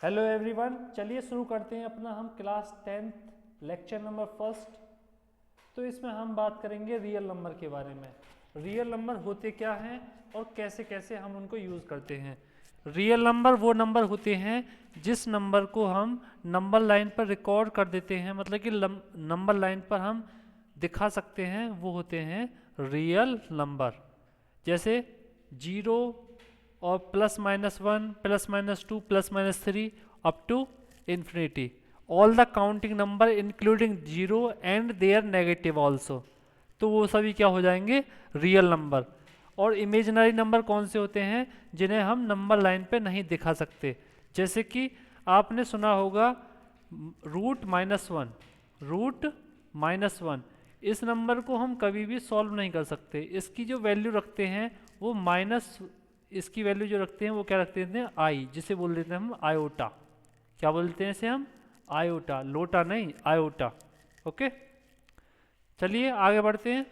Hello everyone, चलिए शुरू करते हैं अपना हम class 10th lecture number first. तो इसमें हम बात करेंगे रियल नंबर के बारे में। रियल नंबर होते क्या हैं और कैसे कैसे हम उनको यूज़ करते हैं। रियल नंबर वो नंबर होते हैं जिस नंबर को हम नंबर लाइन पर रिकॉर्ड कर देते हैं, मतलब कि नंबर लाइन पर हम दिखा सकते हैं, वो होते हैं रियल नंबर। जैसे 0 और +-1 +-2 +-3 up to infinity, all the counting number including 0 and their negative also, तो वो सभी क्या हो जाएंगे, रियल नंबर। और इमेजिनरी नंबर कौन से होते हैं जिन्हें हम नंबर लाइन पे नहीं दिखा सकते, जैसे कि आपने सुना होगा √-1, √-1। इस नंबर को हम कभी भी सॉल्व नहीं कर सकते। इसकी जो वैल्यू रखते हैं वो माइनस, इसकी वैल्यू जो रखते हैं वो क्या रखते हैं, आई, जिसे बोल देते हैं हम आयोटा। क्या बोलते हैं इसे हम, आयोटा, लोटा नहीं, आयोटा। ओके, चलिए आगे बढ़ते हैं।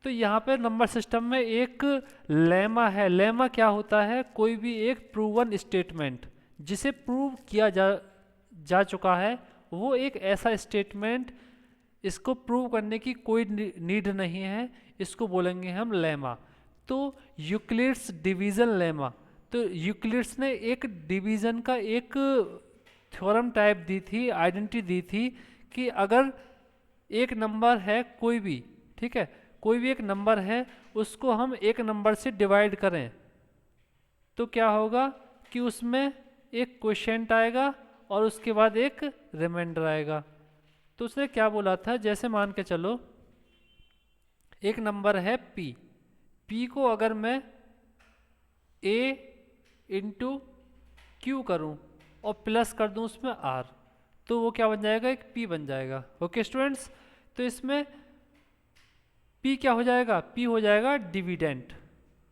तो यहाँ पे नंबर सिस्टम में एक लेमा है। लेमा क्या होता है, कोई भी एक प्रूवन स्टेटमेंट जिसे प्रूव किया जा चुका है, वो एक ऐसा स्टेटमेंट, इसको प्रूव करने की कोई नीड नहीं है, इसको बोलेंगे हम लेमा। तो यूक्लिड्स डिवीजन लेमा, तो यूक्लिड्स ने एक डिवीजन का एक थ्योरम टाइप दी थी, आइडेंटिटी दी थी कि अगर एक नंबर है कोई भी, ठीक है, कोई भी एक नंबर है, उसको हम एक नंबर से डिवाइड करें तो क्या होगा कि उसमें एक क्वोशिएंट आएगा और उसके बाद एक रिमाइंडर आएगा। तो उसने क्या बोला था, जैसे मान के चलो एक नंबर है p को अगर मैं a इंटू क्यू करूं और प्लस कर दूं उसमें r, तो वो क्या बन जाएगा, एक p बन जाएगा। ओके स्टूडेंट्स, तो इसमें p क्या हो जाएगा, p हो जाएगा डिविडेंट,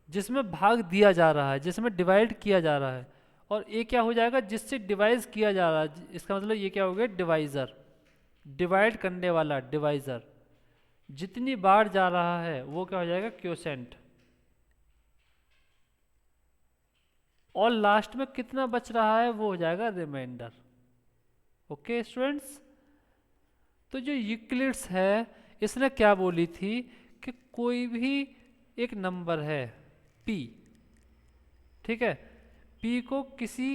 जिसमें भाग दिया जा रहा है, जिसमें डिवाइड किया जा रहा है। और a क्या हो जाएगा, जिससे डिवाइज किया जा रहा है, इसका मतलब ये क्या हो गया, डिवाइजर, डिवाइड करने वाला डिवाइजर। जितनी बार जा रहा है वो क्या हो जाएगा, क्वोशिएंट। और लास्ट में कितना बच रहा है वो हो जाएगा रिमाइंडर। ओके स्टूडेंट्स, तो जो यूक्लिड्स है इसने क्या बोली थी कि कोई भी एक नंबर है p, ठीक है, p को किसी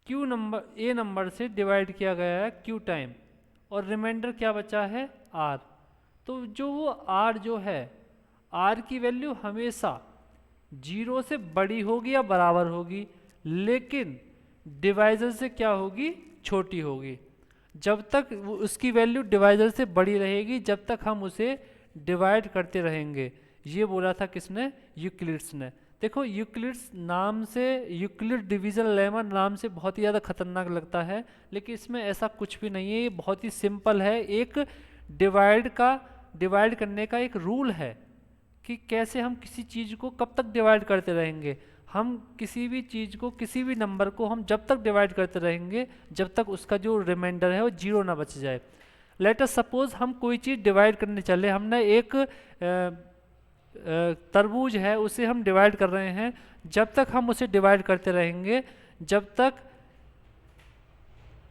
q नंबर a नंबर से डिवाइड किया गया है q टाइम, और रिमाइंडर क्या बचा है r। तो जो वो r जो है, r की वैल्यू हमेशा 0 से बड़ी होगी या बराबर होगी, लेकिन डिवाइजर से क्या होगी, छोटी होगी। जब तक उसकी वैल्यू डिवाइजर से बड़ी रहेगी, जब तक हम उसे डिवाइड करते रहेंगे। ये बोला था किसने, यूक्लिड्स ने। देखो यूक्लिड्स नाम से, यूक्लिड डिवीजन लेमा नाम से बहुत ही ज़्यादा खतरनाक लगता है, लेकिन इसमें ऐसा कुछ भी नहीं है। ये बहुत ही सिंपल है, एक डिवाइड करने का एक रूल है कि कैसे हम किसी चीज़ को कब तक डिवाइड करते रहेंगे। हम किसी भी चीज़ को, किसी भी नंबर को हम जब तक डिवाइड करते रहेंगे जब तक उसका जो रिमाइंडर है वो 0 ना बच जाए। लेट अस सपोज हम कोई चीज़ डिवाइड करने चले, हमने एक तरबूज है उसे हम डिवाइड कर रहे हैं, जब तक हम उसे डिवाइड करते रहेंगे, जब तक,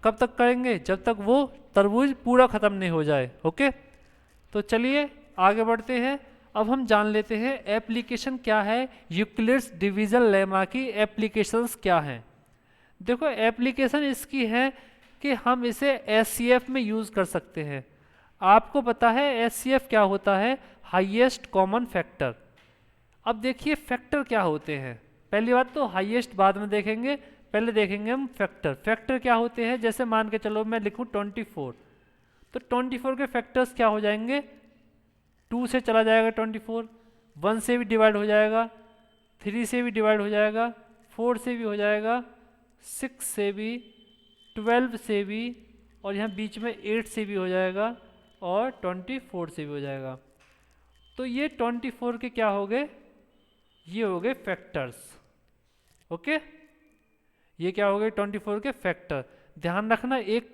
कब तक करेंगे, जब तक वो तरबूज पूरा ख़त्म नहीं हो जाए। ओके, तो चलिए आगे बढ़ते हैं। अब हम जान लेते हैं एप्लीकेशन क्या है, यूक्लिड्स डिवीजन लेमा की एप्लीकेशंस क्या हैं। देखो एप्लीकेशन इसकी है कि हम इसे एचसीएफ में यूज़ कर सकते हैं। आपको पता है एचसीएफ क्या होता है, हाईएस्ट कॉमन फैक्टर। अब देखिए फैक्टर क्या होते हैं, पहली बात तो हाईएस्ट बाद में देखेंगे, पहले देखेंगे हम फैक्टर। फैक्टर क्या होते हैं, जैसे मान के चलो मैं लिखूँ 24, तो 24 के फैक्टर्स क्या हो जाएंगे, 2 से चला जाएगा 24, 1 से भी डिवाइड हो जाएगा, 3 से भी डिवाइड हो जाएगा, 4 से भी हो जाएगा, 6 से भी, 12 से भी, और यहाँ बीच में 8 से भी हो जाएगा, और 24 से भी हो जाएगा। तो ये 24 के क्या हो गए, ये हो गए फैक्टर्स। ओके, ये क्या हो गए 24 के फैक्टर। ध्यान रखना एक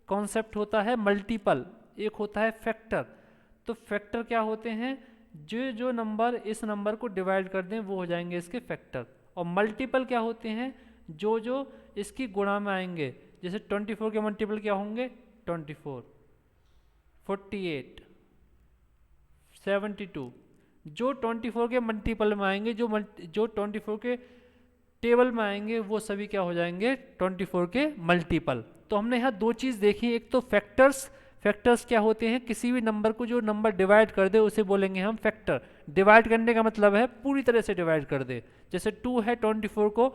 कॉन्सेप्ट होता है मल्टीपल, एक होता है फैक्टर। तो फैक्टर क्या होते हैं, जो जो नंबर इस नंबर को डिवाइड कर दें वो हो जाएंगे इसके फैक्टर। और मल्टीपल क्या होते हैं, जो जो इसकी गुणा में आएंगे, जैसे 24 के मल्टीपल क्या होंगे 24, 48, 72, जो 24 के मल्टीपल में आएंगे, जो 24 के टेबल में आएंगे वो सभी क्या हो जाएंगे 24 के मल्टीपल। तो हमने यहाँ दो चीज़ देखी, एक तो फैक्टर्स। फैक्टर्स क्या होते हैं, किसी भी नंबर को जो नंबर डिवाइड कर दे उसे बोलेंगे हम फैक्टर। डिवाइड करने का मतलब है पूरी तरह से डिवाइड कर दे, जैसे 2 है 24 को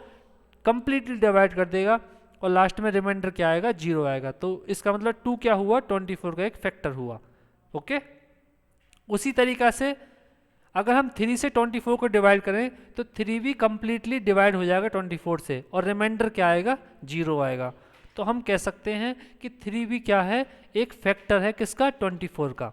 कंप्लीटली डिवाइड कर देगा और लास्ट में रिमाइंडर क्या आएगा 0 आएगा, तो इसका मतलब 2 क्या हुआ 24 का एक फैक्टर हुआ। ओके, उसी तरीका से अगर हम 3 से 24 को डिवाइड करें तो 3 भी कंप्लीटली डिवाइड हो जाएगा 24 से और रिमाइंडर क्या आएगा 0 आएगा। तो हम कह सकते हैं कि 3 भी क्या है एक फैक्टर है किसका 24 का।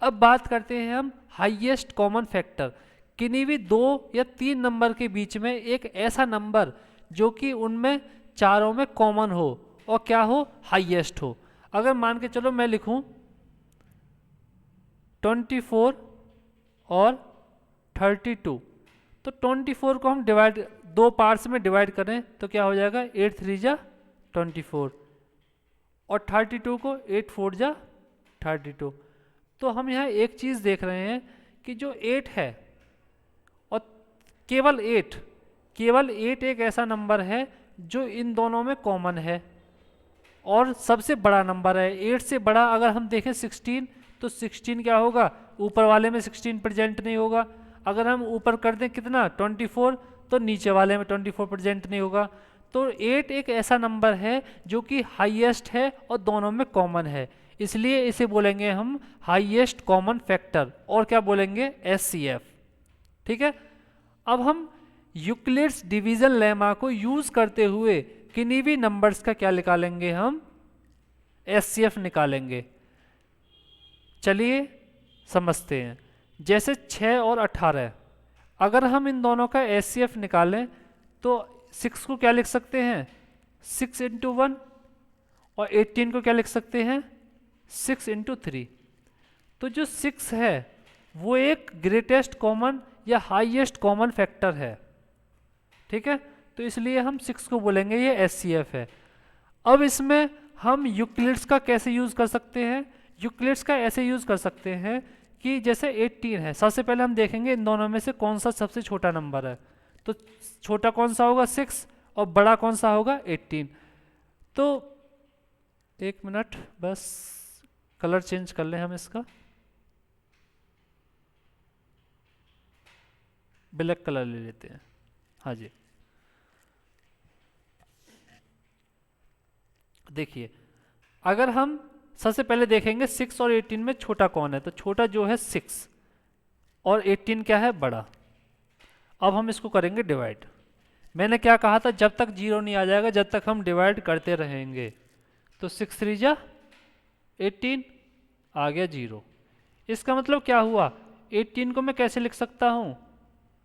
अब बात करते हैं हम हाईएस्ट कॉमन फैक्टर, किन्हीं भी 2 या 3 नंबर के बीच में एक ऐसा नंबर जो कि उनमें चारों में कॉमन हो और क्या हो हाईएस्ट हो। अगर मान के चलो मैं लिखूं 24 और 32, तो 24 को हम डिवाइड 2 पार्ट्स में डिवाइड करें तो क्या हो जाएगा 8 3 जा 24 और 32 को 8 4 जा 32। तो हम यहाँ एक चीज़ देख रहे हैं कि जो 8 है और केवल 8 एक ऐसा नंबर है जो इन दोनों में कॉमन है और सबसे बड़ा नंबर है। 8 से बड़ा अगर हम देखें 16, तो 16 क्या होगा ऊपर वाले में 16 प्रेजेंट नहीं होगा। अगर हम ऊपर कर दें कितना 24, तो नीचे वाले में 24 प्रेजेंट नहीं होगा। तो 8 एक ऐसा नंबर है जो कि हाईएस्ट है और दोनों में कॉमन है, इसलिए इसे बोलेंगे हम हाईएस्ट कॉमन फैक्टर और क्या बोलेंगे HCF। ठीक है, अब हम यूक्लिड्स डिवीजन लेमा को यूज करते हुए किन्हीं भी नंबर्स का क्या निकालेंगे हम HCF निकालेंगे। चलिए समझते हैं। जैसे 6 और 18, अगर हम इन दोनों का HCF निकालें तो 6 को क्या लिख सकते हैं 6 × 1 और 18 को क्या लिख सकते हैं 6 × 3। तो जो 6 है वो एक ग्रेटेस्ट कॉमन या हाईएस्ट कॉमन फैक्टर है। ठीक है, तो इसलिए हम 6 को बोलेंगे ये HCF है। अब इसमें हम यूक्लिड्स का कैसे यूज कर सकते हैं, यूक्लिड्स का ऐसे यूज कर सकते हैं कि जैसे 18 है, सबसे पहले हम देखेंगे इन दोनों में से कौन सा सबसे छोटा नंबर है। तो छोटा कौन सा होगा 6 और बड़ा कौन सा होगा 18। तो एक मिनट बस कलर चेंज कर लें हम इसका, ब्लैक कलर ले लेते हैं। हाँ जी, देखिए अगर हम सबसे पहले देखेंगे 6 और 18 में छोटा कौन है, तो छोटा जो है 6 और 18 क्या है बड़ा। अब हम इसको करेंगे डिवाइड। मैंने क्या कहा था, जब तक 0 नहीं आ जाएगा जब तक हम डिवाइड करते रहेंगे। तो 6 3 जा 18 आ गया 0। इसका मतलब क्या हुआ 18 को मैं कैसे लिख सकता हूँ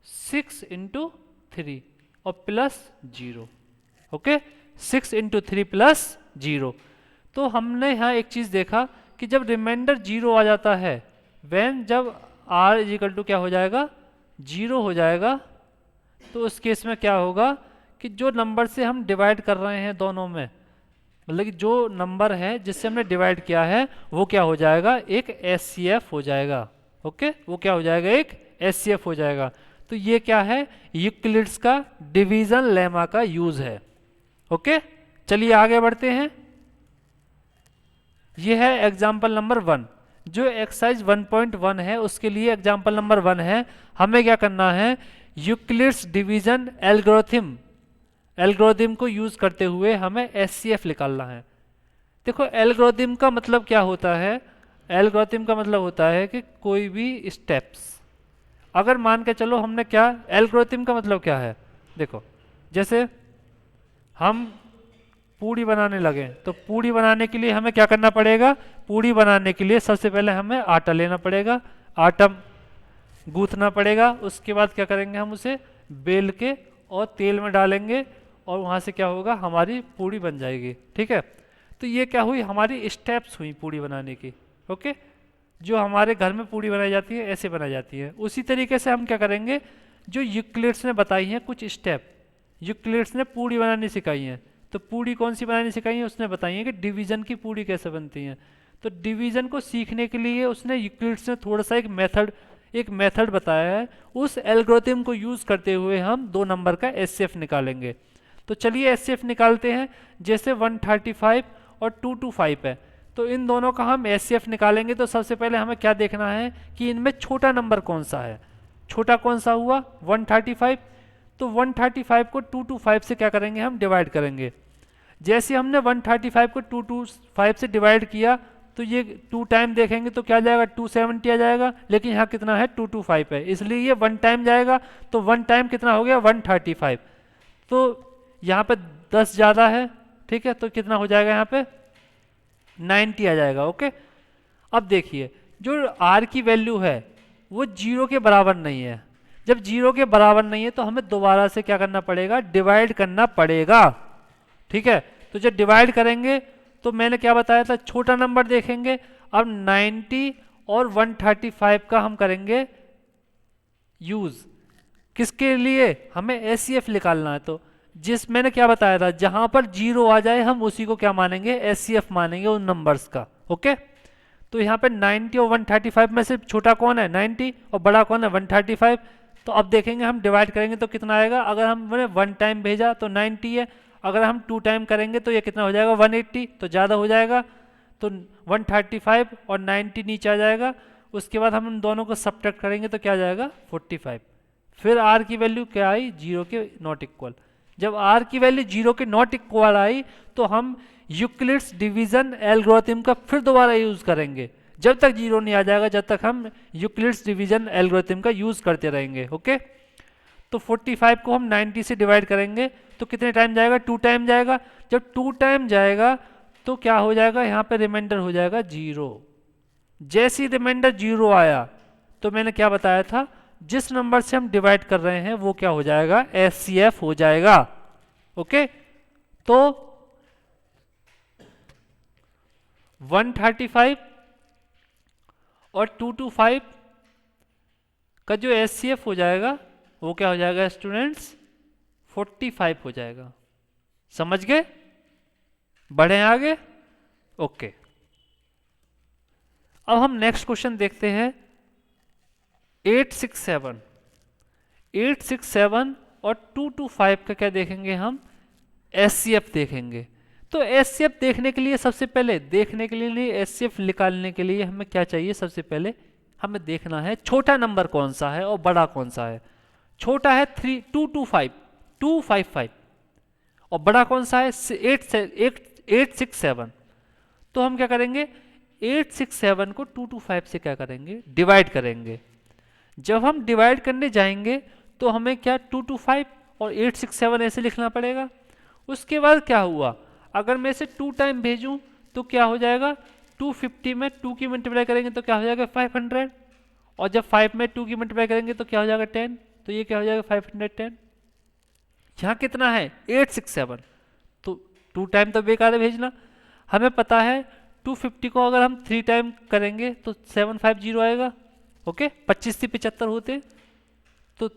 6 × 3 और प्लस 0। Okay, 6 × 3 plus 0। तो हमने यहाँ एक चीज़ देखा कि जब रिमाइंडर 0 आ जाता है, जब r = क्या हो जाएगा 0 हो जाएगा, तो उस केस में क्या होगा कि जो नंबर से हम डिवाइड कर रहे हैं दोनों में, मतलब कि जो नंबर है जिससे हमने डिवाइड किया है वो क्या हो जाएगा एक HCF हो जाएगा। ओके, वो क्या हो जाएगा एक HCF हो जाएगा। तो ये क्या है यूक्लिड्स का डिवीजन लेमा का यूज है। ओके, चलिए आगे बढ़ते हैं। ये है एग्जाम्पल नंबर 1, जो एक्सरसाइज 1.1 है उसके लिए एग्जाम्पल नंबर 1 है। हमें क्या करना है यूक्लिड्स डिवीजन एल्गोरिथम को यूज करते हुए हमें HCF निकालना है। देखो एल्गोरिथम का मतलब क्या होता है, एल्गोरिथम का मतलब होता है कि कोई भी स्टेप्स, अगर मान के चलो हमने क्या, एल्गोरिथम का मतलब क्या है, देखो जैसे हम पूड़ी बनाने लगे तो पूड़ी बनाने के लिए हमें क्या करना पड़ेगा, पूड़ी बनाने के लिए सबसे पहले हमें आटा लेना पड़ेगा, आटा गूंथना पड़ेगा, उसके बाद क्या करेंगे हम उसे बेल के और तेल में डालेंगे और वहाँ से क्या होगा हमारी पूड़ी बन जाएगी। ठीक है, तो ये क्या हुई हमारी स्टेप्स हुई पूड़ी बनाने की। ओके, जो हमारे घर में पूड़ी बनाई जाती है ऐसे बनाई जाती है। उसी तरीके से हम क्या करेंगे जो यूक्लिड्स ने बताई हैं कुछ स्टेप, यूक्लिड्स ने पूरी बनानी सिखाई है। तो पूरी कौन सी बनानी सिखाई है, उसने बताई है कि डिवीजन की पूरी कैसे बनती है। तो डिवीजन को सीखने के लिए उसने यूक्लिड्स ने थोड़ा सा एक मेथड बताया है। उस एल्गोरिथम को यूज करते हुए हम 2 नंबर का एचसीएफ निकालेंगे। तो चलिए एचसीएफ निकालते हैं। जैसे 135 और 225 है, तो इन दोनों का हम एचसीएफ निकालेंगे। तो सबसे पहले हमें क्या देखना है कि इनमें छोटा नंबर कौन सा है। छोटा कौन सा हुआ, 135। तो 135 को 225 से क्या करेंगे, हम डिवाइड करेंगे। जैसे हमने 135 को 225 से डिवाइड किया तो ये 2 टाइम देखेंगे तो क्या जाएगा, 270 आ जाएगा। लेकिन यहाँ कितना है, 225 है, इसलिए ये 1 टाइम जाएगा। तो 1 टाइम कितना हो गया, 135। तो यहाँ पे 10 ज़्यादा है, ठीक है, तो कितना हो जाएगा, यहाँ पे 90 आ जाएगा। ओके, अब देखिए जो आर की वैल्यू है वो 0 के बराबर नहीं है। जब 0 के बराबर नहीं है तो हमें दोबारा से क्या करना पड़ेगा, डिवाइड करना पड़ेगा। ठीक है, तो जब डिवाइड करेंगे तो मैंने क्या बताया था, छोटा नंबर देखेंगे। अब 90 और 135 का हम करेंगे यूज, किसके लिए, हमें एचसीएफ निकालना है। तो जिस मैंने क्या बताया था, जहां पर 0 आ जाए हम उसी को क्या मानेंगे, एचसीएफ मानेंगे उन नंबर्स का। ओके, तो यहाँ पे 90 और 135 में से छोटा कौन है, 90, और बड़ा कौन है, 135। तो अब देखेंगे हम डिवाइड करेंगे तो कितना आएगा। अगर हमने 1 टाइम भेजा तो 90 है, अगर हम 2 टाइम करेंगे तो ये कितना हो जाएगा, 180, तो ज़्यादा हो जाएगा। तो 135 और 90 नीचे आ जाएगा। उसके बाद हम उन दोनों को सब्ट्रैक्ट करेंगे तो क्या आ जाएगा, 45। फिर आर की वैल्यू क्या आई, 0 के नॉट इक्वल। जब आर की वैल्यू 0 के नॉट इक्वल आई तो हम यूक्लिड्स डिवीजन एल्गोरिथम का फिर दोबारा यूज करेंगे। जब तक 0 नहीं आ जाएगा, जब तक हम यूक्लिड्स डिवीजन एल्गोरिथम का यूज करते रहेंगे। ओके, तो 45 को हम 90 से डिवाइड करेंगे तो कितने टाइम जाएगा, 2 टाइम जाएगा। जब 2 टाइम जाएगा तो क्या हो जाएगा, यहाँ पे रिमाइंडर हो जाएगा 0। जैसे ही रिमाइंडर 0 आया तो मैंने क्या बताया था, जिस नंबर से हम डिवाइड कर रहे हैं वो क्या हो जाएगा, एचसीएफ हो जाएगा। ओके, तो 135 और 225 का जो एचसीएफ हो जाएगा वो क्या हो जाएगा स्टूडेंट्स, 45 हो जाएगा। समझ गए, बढ़े आगे। ओके, अब हम नेक्स्ट क्वेश्चन देखते हैं। 867 और 225 का क्या देखेंगे हम, एचसीएफ देखेंगे। तो एचसीएफ देखने के लिए सबसे पहले, देखने के लिए नहीं, एचसीएफ निकालने के लिए हमें क्या चाहिए, सबसे पहले हमें देखना है छोटा नंबर कौन सा है और बड़ा कौन सा है। छोटा है 255 और बड़ा कौन सा है 867। तो हम क्या करेंगे, 867 को 225 से क्या करेंगे, डिवाइड करेंगे। जब हम डिवाइड करने जाएंगे तो हमें क्या 225 और 867 ऐसे लिखना पड़ेगा। उसके बाद क्या हुआ, अगर मैं इसे 2 टाइम भेजूं तो क्या हो जाएगा, 250 में 2 की मल्टीप्लाई करेंगे तो क्या हो जाएगा 500, और जब 5 में 2 की मल्टीप्लाई करेंगे तो क्या हो जाएगा 10, तो ये क्या हो जाएगा 510। यहाँ कितना है 867, तो 2 टाइम तो बेकार है भेजना। हमें पता है 250 को अगर हम 3 टाइम करेंगे तो 750 आएगा। ओके, 25 से 75 होते तो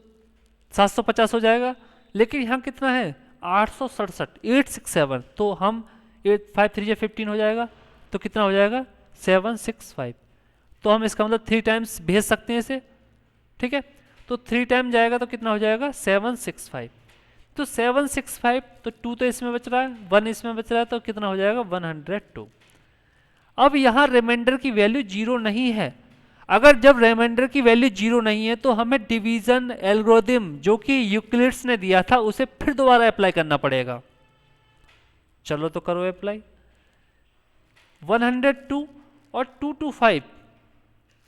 750 हो जाएगा। लेकिन यहाँ कितना है 867, 867, तो हम 5 3 15 हो जाएगा, तो कितना हो जाएगा 765। तो हम इसका मतलब 3 टाइम्स भेज सकते हैं इसे। ठीक है, तो 3 टाइम जाएगा तो कितना हो जाएगा 765। तो 765, तो 2 तो इसमें बच रहा है, 1 इसमें बच रहा है, तो कितना हो जाएगा 102। अब यहाँ रिमाइंडर की वैल्यू 0 नहीं है। अगर जब रिमाइंडर की वैल्यू 0 नहीं है तो हमें डिवीजन एल्गोरिथम जो कि यूक्लिड्स ने दिया था उसे फिर दोबारा अप्लाई करना पड़ेगा। चलो तो करो अप्लाई। 102 और 225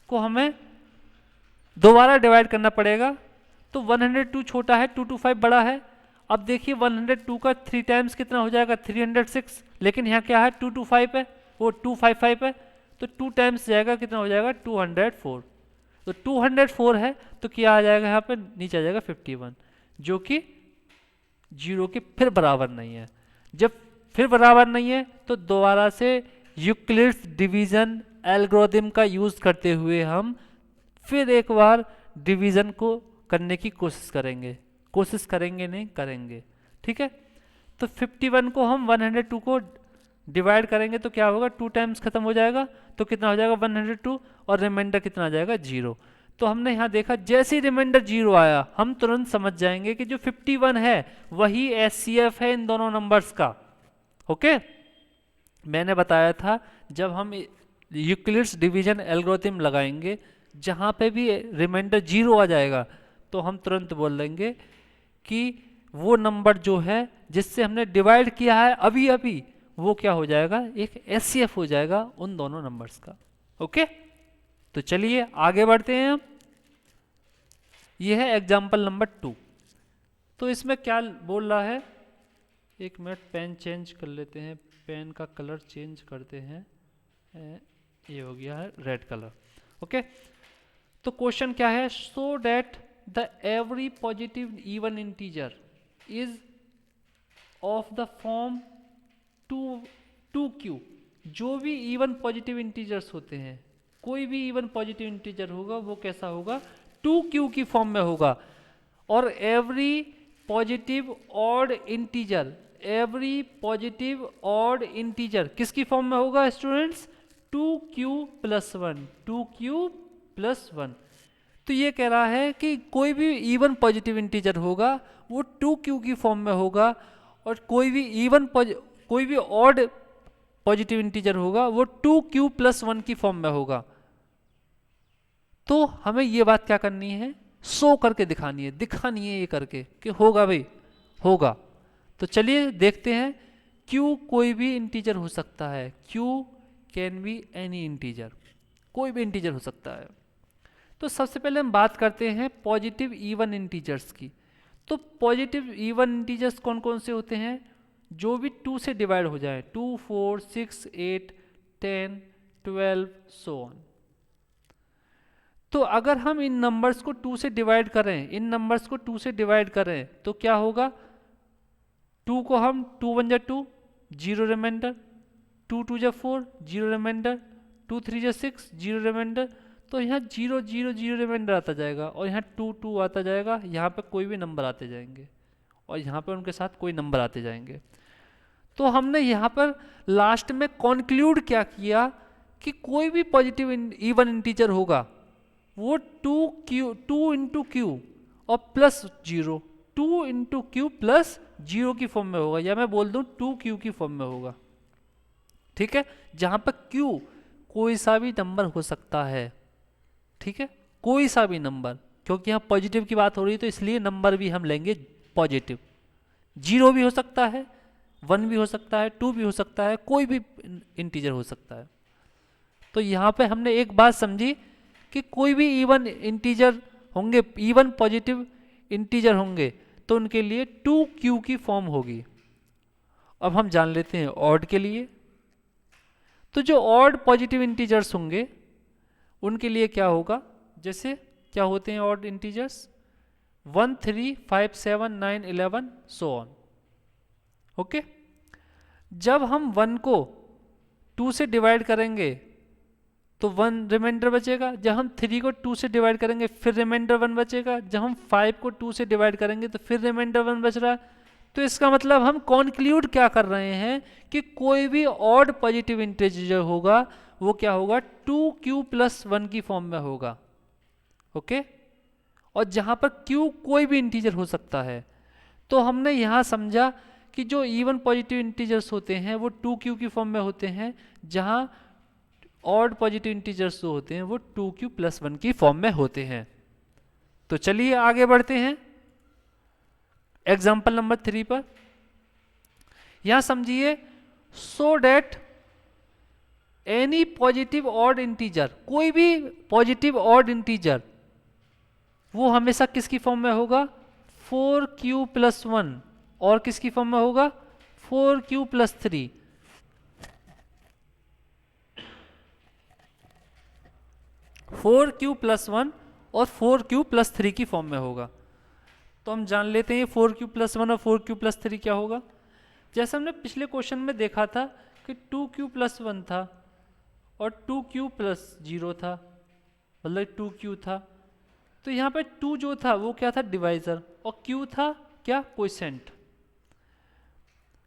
को हमें दोबारा डिवाइड करना पड़ेगा। तो 102 छोटा है, 225 बड़ा है। अब देखिए 102 का 3 टाइम्स कितना हो जाएगा 306, लेकिन यहाँ क्या है 225 है, वो 255 है, तो 2 टाइम्स जाएगा, कितना हो जाएगा 204। तो 204 है तो क्या आ जाएगा यहाँ पे, नीचे आ जाएगा 51, जो कि 0 के फिर बराबर नहीं है। जब फिर बराबर नहीं है तो दोबारा से यूक्लिड्स डिवीजन एल्गोरिथम का यूज करते हुए हम फिर एक बार डिवीजन को करने की कोशिश करेंगे नहीं करेंगे। ठीक है। तो 51 को हम 102 को डिवाइड करेंगे तो क्या होगा, 2 टाइम्स खत्म हो जाएगा, तो कितना हो जाएगा 102, और रिमाइंडर कितना आ जाएगा 0। तो हमने यहाँ देखा जैसे ही रिमाइंडर 0 आया हम तुरंत समझ जाएंगे कि जो 51 है वही एचसीएफ है इन दोनों नंबर्स का। ओके, मैंने बताया था जब हम यूक्लिड्स डिवीजन एल्गोरिथम लगाएंगे जहाँ पे भी रिमाइंडर 0 आ जाएगा तो हम तुरंत बोल देंगे कि वो नंबर जो है जिससे हमने डिवाइड किया है अभी अभी वो क्या हो जाएगा, एक एचसीएफ हो जाएगा उन दोनों नंबर्स का। ओके, तो चलिए आगे बढ़ते हैं हम। ये है एग्जाम्पल नंबर 2। तो इसमें क्या बोल रहा है, एक मिनट पेन चेंज कर लेते हैं, पेन का कलर चेंज करते हैं, ये हो गया है रेड कलर। ओके, तो क्वेश्चन क्या है, so that the every positive even integer is of the form 2q। जो भी इवन पॉजिटिव इंटीजर्स होते हैं, कोई भी इवन पॉजिटिव इंटीजर होगा वो कैसा होगा, 2q की फॉर्म में होगा। और every positive odd integer, every positive odd integer किसकी फॉर्म में होगा स्टूडेंट्स, 2q + 1, 2q + 1। तो ये कह रहा है कि कोई भी इवन पॉजिटिव इंटीजर होगा वो 2q की फॉर्म में होगा, और कोई भी ऑड पॉजिटिव इंटीजर होगा वो 2q + 1 की फॉर्म में होगा। तो हमें ये बात क्या करनी है, शो करके दिखानी है ये करके कि होगा भाई, होगा। तो चलिए देखते हैं, q कोई भी इंटीजर हो सकता है, q can be any integer, कोई भी इंटीजर हो सकता है। तो सबसे पहले हम बात करते हैं पॉजिटिव इवन इंटीजर्स की। तो पॉजिटिव इवन इंटीजर्स कौन कौन से होते हैं, जो भी 2 से डिवाइड हो जाए, 2, 4, 6, 8, 10, 12 सो ऑन। तो अगर हम इन नंबर्स को 2 से डिवाइड करें, इन नंबर्स को 2 से डिवाइड करें तो क्या होगा, 2 को हम 2 × 1 = 2, 0 रिमाइंडर, 2 × 2 = 4, 0 रिमाइंडर, 2 × 3 = 6, 0 रिमाइंडर। तो यहाँ 0 0 0 रिमाइंडर आता जाएगा, और यहाँ 2 2 आता जाएगा, यहाँ पे कोई भी नंबर आते जाएंगे, और यहाँ पे उनके साथ कोई नंबर आते जाएंगे। तो हमने यहाँ पर लास्ट में कॉन्क्लूड क्या किया कि कोई भी पॉजिटिव इवन इंटीजर होगा वो 2 × q और +0, 2 × q + 0 की फॉर्म में होगा, या मैं बोल दूं 2q की फॉर्म में होगा। ठीक है, जहां पर q कोई सा भी नंबर हो सकता है, ठीक है, कोई सा भी नंबर, क्योंकि यहाँ पॉजिटिव की बात हो रही है तो इसलिए नंबर भी हम लेंगे पॉजिटिव। 0 भी हो सकता है, 1 भी हो सकता है, 2 भी हो सकता है, कोई भी इंटीजर हो सकता है। तो यहाँ पे हमने एक बात समझी कि कोई भी इवन इंटीजर होंगे, इवन पॉजिटिव इंटीजर होंगे तो उनके लिए 2q की फॉर्म होगी। अब हम जान लेते हैं ऑड के लिए। तो जो ऑड पॉजिटिव इंटीजर्स होंगे उनके लिए क्या होगा, जैसे क्या होते हैं odd integers, 1 3 5 7 9 11 so on. Okay, जब हम 1 को 2 से डिवाइड करेंगे तो 1 रिमाइंडर बचेगा, जब हम 3 को 2 से डिवाइड करेंगे फिर रिमाइंडर 1 बचेगा, जब हम 5 को 2 से डिवाइड करेंगे तो फिर रिमाइंडर 1 बच रहा है। तो इसका मतलब हम कॉन्क्लूड क्या कर रहे हैं कि कोई भी ऑड पॉजिटिव इंटीजर होगा वो क्या होगा, 2q + 1 की फॉर्म में होगा। ओके, और जहां पर q कोई भी इंटीजर हो सकता है, तो हमने यहां समझा कि जो इवन पॉजिटिव इंटीजर्स होते हैं वो 2q की फॉर्म में होते हैं, जहां ऑड पॉजिटिव इंटीजर्स जो होते हैं वो 2q + 1 की फॉर्म में होते हैं। तो चलिए आगे बढ़ते हैं एग्जाम्पल नंबर 3 पर। यहां समझिए, so that any positive odd integer, कोई भी पॉजिटिव ऑड इंटीजर वो हमेशा किसकी फॉर्म में होगा, 4q + 1, और किसकी फॉर्म में होगा, 4q + 3। फोर क्यू + 1 और 4q + 3 की फॉर्म में होगा। तो हम जान लेते हैं 4q + 1 और 4q + 3 क्या होगा। जैसे हमने पिछले क्वेश्चन में देखा था कि 2q + 1 था और 2q + 0 था, मतलब 2q था। तो यहाँ पे 2 जो था वो क्या था, डिवाइजर, और q था क्या, क्वोशिएंट।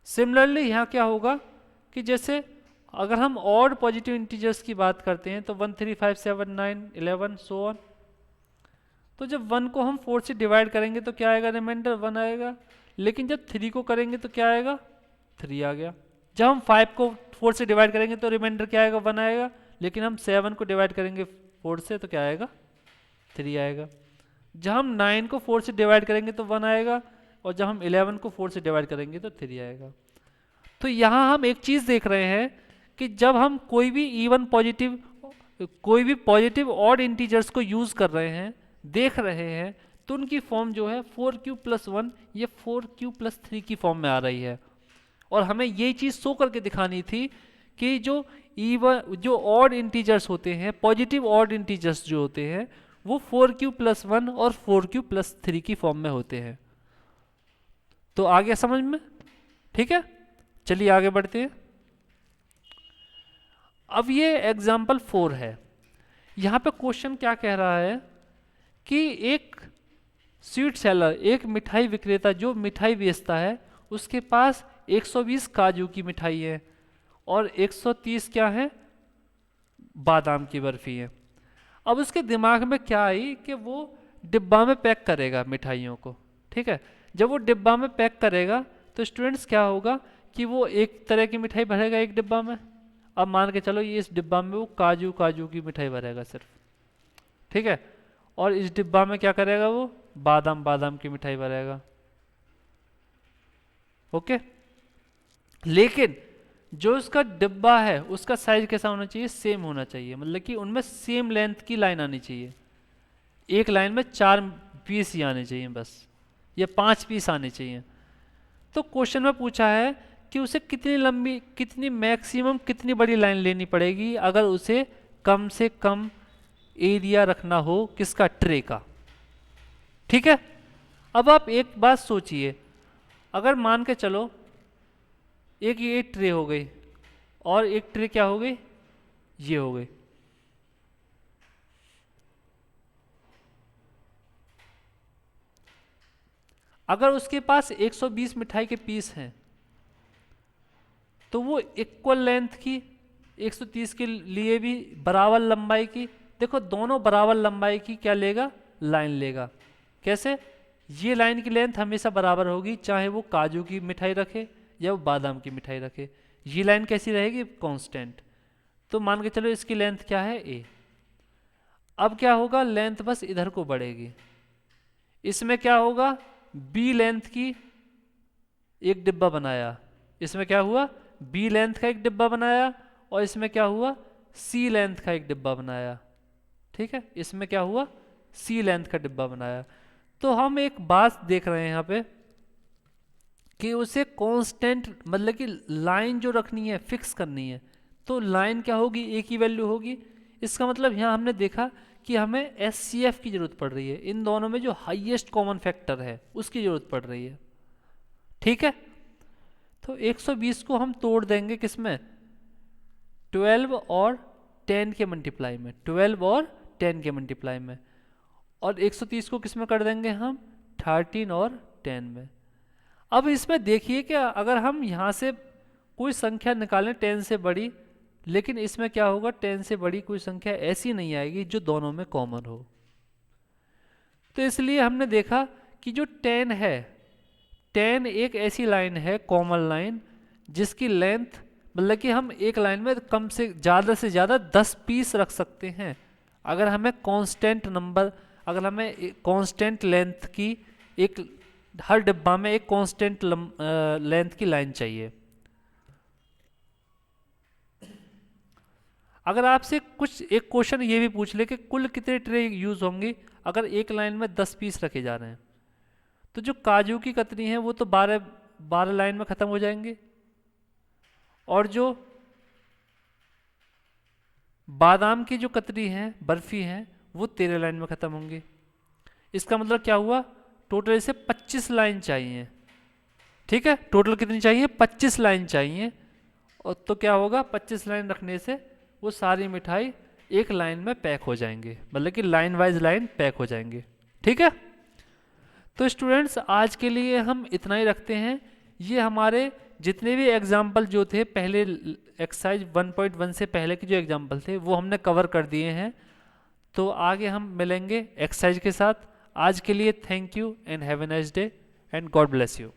सिमिलरली यहाँ क्या होगा कि जैसे अगर हम ऑड पॉजिटिव इंटीजर्स की बात करते हैं तो 1 3 5 7 9 11 सो ऑन, तो जब 1 को हम 4 से डिवाइड करेंगे तो क्या आएगा, रिमाइंडर 1 आएगा। लेकिन जब 3 को करेंगे तो क्या आएगा, 3 आ गया। जब हम 5 को 4 से डिवाइड करेंगे तो रिमाइंडर क्या आएगा, 1 आएगा। लेकिन हम 7 को डिवाइड करेंगे 4 से तो क्या आएगा, 3 आएगा। जब हम 9 को 4 से डिवाइड करेंगे तो 1 आएगा, और जब हम 11 को 4 से डिवाइड करेंगे तो 3 आएगा। तो यहाँ हम एक चीज़ देख रहे हैं कि जब हम कोई भी इवन पॉजिटिव, कोई भी पॉजिटिव ऑड इंटीजर्स को यूज़ कर रहे हैं, देख रहे हैं, तो उनकी फॉर्म जो है 4q+1 ये 4q+3 की फॉर्म में आ रही है। और हमें ये चीज़ शो करके दिखानी थी कि जो जो ऑड इंटीजर्स होते हैं, पॉजिटिव ऑड इंटीजर्स जो होते हैं, वो 4q+1 और 4q+3 की फॉर्म में होते हैं। तो आ गया समझ में? ठीक है, चलिए आगे बढ़ते हैं। अब ये एग्जाम्पल 4 है। यहाँ पे क्वेश्चन क्या कह रहा है कि एक स्वीट सेलर, एक मिठाई विक्रेता जो मिठाई बेचता है, उसके पास 120 काजू की मिठाई है और 130 क्या है, बादाम की बर्फी है। अब उसके दिमाग में क्या आई कि वो डिब्बा में पैक करेगा मिठाइयों को। ठीक है, जब वो डिब्बा में पैक करेगा तो स्टूडेंट्स क्या होगा कि वो एक तरह की मिठाई भरेगा एक डिब्बा में। अब मान के चलो ये इस डिब्बा में वो काजू की मिठाई भरेगा सिर्फ, ठीक है, और इस डिब्बा में क्या करेगा, वो बादाम की मिठाई भरेगा। ओके, लेकिन जो उसका डिब्बा है उसका साइज कैसा होना चाहिए, सेम होना चाहिए, मतलब कि उनमें सेम लेंथ की लाइन आनी चाहिए। एक लाइन में 4 पीस ही आने चाहिए बस, या 5 पीस आने चाहिए। तो क्वेश्चन में पूछा है कि उसे कितनी लंबी, कितनी मैक्सिमम कितनी बड़ी लाइन लेनी पड़ेगी अगर उसे कम से कम एरिया रखना हो किसका, ट्रे का। ठीक है, अब आप एक बात सोचिए, अगर मान के चलो एक ये ट्रे हो गई और एक ट्रे क्या हो गई, ये हो गई। अगर उसके पास 120 मिठाई के पीस हैं तो वो इक्वल लेंथ की 130 के लिए भी बराबर लंबाई की, देखो दोनों बराबर लंबाई की क्या लेगा, लाइन लेगा। कैसे, ये लाइन की लेंथ हमेशा बराबर होगी चाहे वो काजू की मिठाई रखे या वो बादाम की मिठाई रखे। ये लाइन कैसी रहेगी, कांस्टेंट। तो मान के चलो इसकी लेंथ क्या है, a। अब क्या होगा, लेंथ बस इधर को बढ़ेगी। इसमें क्या होगा, b लेंथ की एक डिब्बा बनाया, इसमें क्या हुआ, b लेंथ का एक डिब्बा बनाया, और इसमें क्या हुआ, c लेंथ का एक डिब्बा बनाया। ठीक है, इसमें क्या हुआ, c लेंथ का डिब्बा बनाया। तो हम एक बात देख रहे हैं यहाँ पे कि उसे कांस्टेंट, मतलब कि लाइन जो रखनी है, फिक्स करनी है, तो लाइन क्या होगी, एक ही वैल्यू होगी। इसका मतलब यहाँ हमने देखा कि हमें SCF की जरूरत पड़ रही है, इन दोनों में जो हाईएस्ट कॉमन फैक्टर है उसकी जरूरत पड़ रही है। ठीक है, तो 120 को हम तोड़ देंगे किसमें, 12 और 10 के मल्टीप्लाई में, 12 और 10 के मल्टीप्लाई में, और 130 को किसमें कर देंगे हम, 13 और 10 में। अब इसमें देखिए कि अगर हम यहाँ से कोई संख्या निकालें 10 से बड़ी, लेकिन इसमें क्या होगा, 10 से बड़ी कोई संख्या ऐसी नहीं आएगी जो दोनों में कॉमन हो। तो इसलिए हमने देखा कि जो 10 है, 10 एक ऐसी लाइन है, कॉमन लाइन, जिसकी लेंथ, मतलब कि हम एक लाइन में कम से ज़्यादा 10 पीस रख सकते हैं। अगर हमें कांस्टेंट नंबर, अगर हमें कांस्टेंट लेंथ की एक, हर डिब्बा में एक कांस्टेंट लेंथ की लाइन चाहिए। अगर आपसे कुछ एक क्वेश्चन ये भी पूछ ले कि कुल कितने ट्रे यूज होंगे अगर एक लाइन में 10 पीस रखे जा रहे हैं, तो जो काजू की कतरी हैं वो तो 12 लाइन में ख़त्म हो जाएंगे, और जो बादाम की जो कतरी हैं, बर्फी हैं, वो 13 लाइन में ख़त्म होंगे। इसका मतलब क्या हुआ, टोटल इसे 25 लाइन चाहिए। ठीक है, टोटल कितनी चाहिए, 25 लाइन चाहिए। और तो क्या होगा, 25 लाइन रखने से वो सारी मिठाई एक लाइन में पैक हो जाएंगे, मतलब कि लाइन वाइज लाइन पैक हो जाएंगे। ठीक है, तो स्टूडेंट्स आज के लिए हम इतना ही रखते हैं। ये हमारे जितने भी एग्जाम्पल जो थे पहले एक्सरसाइज 1.1 से पहले के जो एग्जाम्पल थे वो हमने कवर कर दिए हैं। तो आगे हम मिलेंगे एक्सरसाइज के साथ। आज के लिए thank you and have a nice day and God bless you.